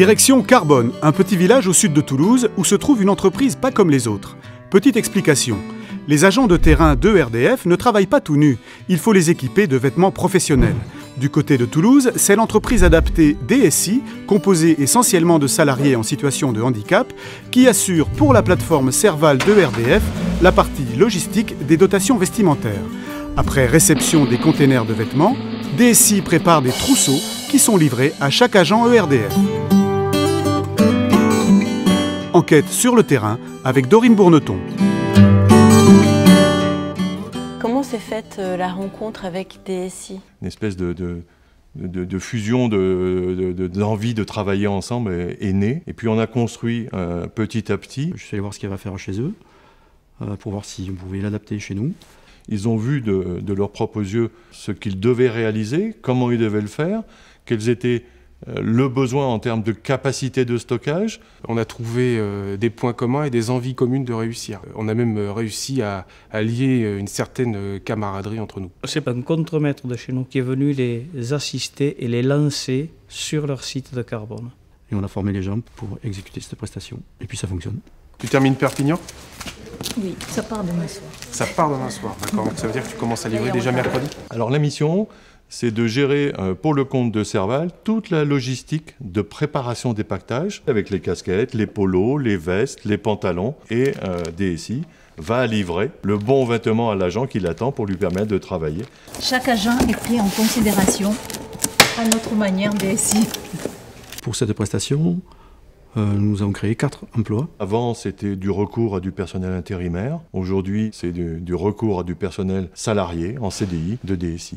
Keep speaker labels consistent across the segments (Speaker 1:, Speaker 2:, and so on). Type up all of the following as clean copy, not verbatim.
Speaker 1: Direction Carbonne, un petit village au sud de Toulouse où se trouve une entreprise pas comme les autres. Petite explication. Les agents de terrain d'ERDF ne travaillent pas tout nus, il faut les équiper de vêtements professionnels. Du côté de Toulouse, c'est l'entreprise adaptée DSI, composée essentiellement de salariés en situation de handicap, qui assure pour la plateforme Serval d'ERDF la partie logistique des dotations vestimentaires. Après réception des containers de vêtements, DSI prépare des trousseaux qui sont livrés à chaque agent ERDF. Enquête sur le terrain avec Dorine Bourneton.
Speaker 2: Comment s'est faite la rencontre avec DSI?
Speaker 3: Une espèce de fusion d'envie de travailler ensemble est née. Et puis on a construit petit à petit.
Speaker 4: Je suis allé voir ce qu'il y avait à faire chez eux, pour voir si on pouvait l'adapter chez nous.
Speaker 3: Ils ont vu de leurs propres yeux ce qu'ils devaient réaliser, comment ils devaient le faire, quels étaient le besoin en termes de capacité de stockage.
Speaker 5: On a trouvé des points communs et des envies communes de réussir. On a même réussi à lier une certaine camaraderie entre nous.
Speaker 6: C'est un contremaître de chez nous qui est venu les assister et les lancer sur leur site de Carbonne.
Speaker 4: Et on a formé les gens pour exécuter cette prestation. Et puis ça fonctionne.
Speaker 5: Tu termines Perpignan?
Speaker 7: Oui, ça part demain soir.
Speaker 5: Ça part demain soir, d'accord. Donc ça veut dire que tu commences à livrer déjà mercredi?
Speaker 3: Alors la mission, c'est de gérer pour le compte de Serval toute la logistique de préparation des pactages avec les casquettes, les polos, les vestes, les pantalons et DSI va livrer le bon vêtement à l'agent qui l'attend pour lui permettre de travailler.
Speaker 7: Chaque agent est pris en considération à notre manière DSI.
Speaker 4: Pour cette prestation, nous avons créé 4 emplois.
Speaker 3: Avant, c'était du recours à du personnel intérimaire. Aujourd'hui, c'est du recours à du personnel salarié en CDI de DSI.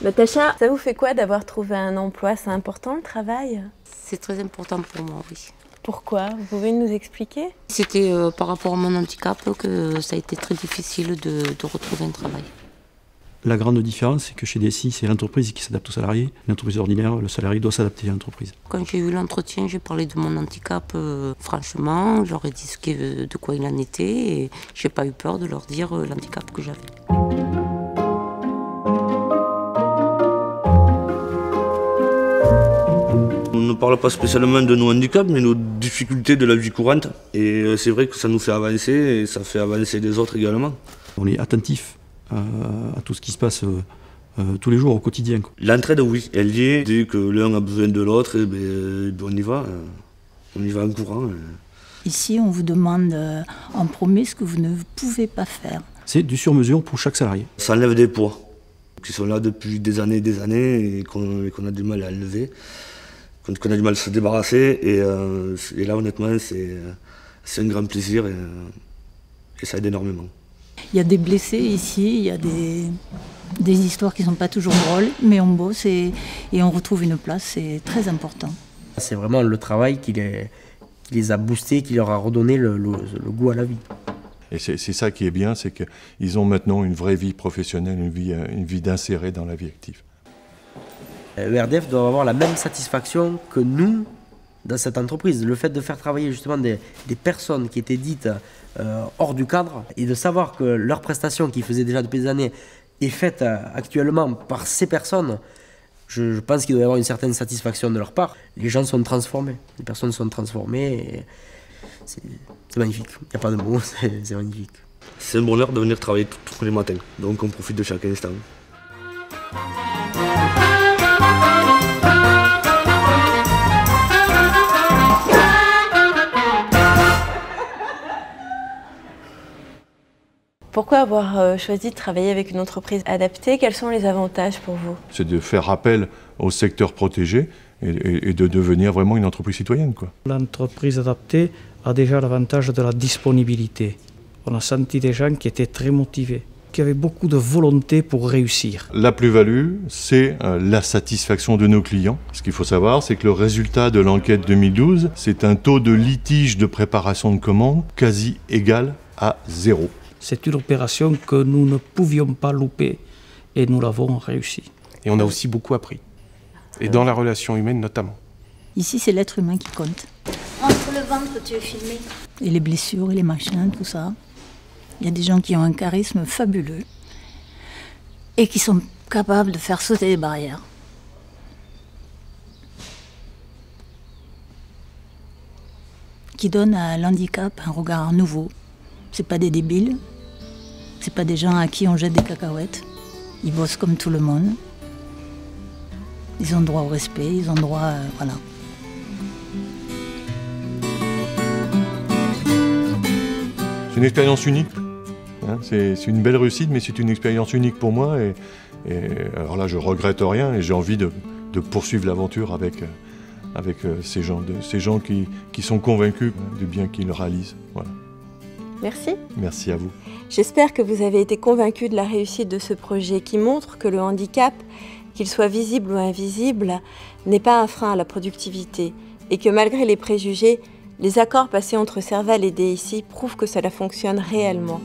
Speaker 2: Natacha, ça vous fait quoi d'avoir trouvé un emploi? C'est important le travail?
Speaker 8: C'est très important pour moi, oui.
Speaker 2: Pourquoi? Vous pouvez nous expliquer?
Speaker 8: C'était par rapport à mon handicap que ça a été très difficile de retrouver un travail.
Speaker 4: La grande différence, c'est que chez DSI, c'est l'entreprise qui s'adapte aux salariés. L'entreprise ordinaire, le salarié doit s'adapter à l'entreprise.
Speaker 8: Quand j'ai eu l'entretien, j'ai parlé de mon handicap franchement. J'aurais dit de quoi il en était et j'ai pas eu peur de leur dire l'handicap que j'avais.
Speaker 9: On ne parle pas spécialement de nos handicaps, mais nos difficultés de la vie courante. Et c'est vrai que ça nous fait avancer et ça fait avancer les autres également.
Speaker 4: On est attentif à tout ce qui se passe tous les jours au quotidien.
Speaker 9: L'entraide, oui, elle y est. Dès que l'un a besoin de l'autre, on y va. On y va en courant.
Speaker 7: Ici, on vous demande en premier ce que vous ne pouvez pas faire.
Speaker 4: C'est du sur-mesure pour chaque salarié.
Speaker 9: Ça enlève des poids qui sont là depuis des années et qu'on a du mal à enlever. Qu'on a du mal à se débarrasser et là honnêtement c'est un grand plaisir et ça aide énormément.
Speaker 7: Il y a des blessés ici, il y a des histoires qui ne sont pas toujours drôles, mais on bosse et on retrouve une place, c'est très important.
Speaker 10: C'est vraiment le travail qui les a boostés, qui leur a redonné le goût à la vie.
Speaker 3: Et c'est ça qui est bien, c'est qu'ils ont maintenant une vraie vie professionnelle, une vie d'inséré dans la vie active.
Speaker 10: ERDF doit avoir la même satisfaction que nous dans cette entreprise. Le fait de faire travailler justement des personnes qui étaient dites hors du cadre et de savoir que leur prestation qu'ils faisaient déjà depuis des années est faite actuellement par ces personnes, je pense qu'il doit y avoir une certaine satisfaction de leur part. Les gens sont transformés, les personnes sont transformées et c'est magnifique. Il n'y a pas de mots, c'est magnifique.
Speaker 9: C'est un bonheur de venir travailler tous les matins, donc on profite de chaque instant.
Speaker 2: Pourquoi avoir choisi de travailler avec une entreprise adaptée? Quels sont les avantages pour vous?
Speaker 3: C'est de faire appel au secteur protégé et de devenir vraiment une entreprise citoyenne, quoi.
Speaker 6: L'entreprise adaptée a déjà l'avantage de la disponibilité. On a senti des gens qui étaient très motivés, qui avaient beaucoup de volonté pour réussir.
Speaker 3: La plus-value, c'est la satisfaction de nos clients. Ce qu'il faut savoir, c'est que le résultat de l'enquête 2012, c'est un taux de litige de préparation de commande quasi égal à 0.
Speaker 6: C'est une opération que nous ne pouvions pas louper et nous l'avons réussi.
Speaker 5: Et on a aussi beaucoup appris. Et dans la relation humaine notamment.
Speaker 7: Ici, c'est l'être humain qui compte.
Speaker 11: Entre le ventre, tu es filmé.
Speaker 7: Et les blessures et les machins, tout ça. Il y a des gens qui ont un charisme fabuleux et qui sont capables de faire sauter les barrières. qui donnent à l'handicap un regard nouveau. C'est pas des débiles, c'est pas des gens à qui on jette des cacahuètes. Ils bossent comme tout le monde. Ils ont droit au respect, ils ont droit, voilà.
Speaker 3: C'est une expérience unique. Hein, c'est une belle réussite, mais c'est une expérience unique pour moi. Et alors là, je regrette rien et j'ai envie de poursuivre l'aventure avec ces gens qui sont convaincus du bien qu'ils réalisent. Voilà.
Speaker 2: Merci.
Speaker 3: Merci à vous.
Speaker 2: J'espère que vous avez été convaincus de la réussite de ce projet qui montre que le handicap, qu'il soit visible ou invisible, n'est pas un frein à la productivité et que malgré les préjugés, les accords passés entre Serval et DSI prouvent que cela fonctionne réellement.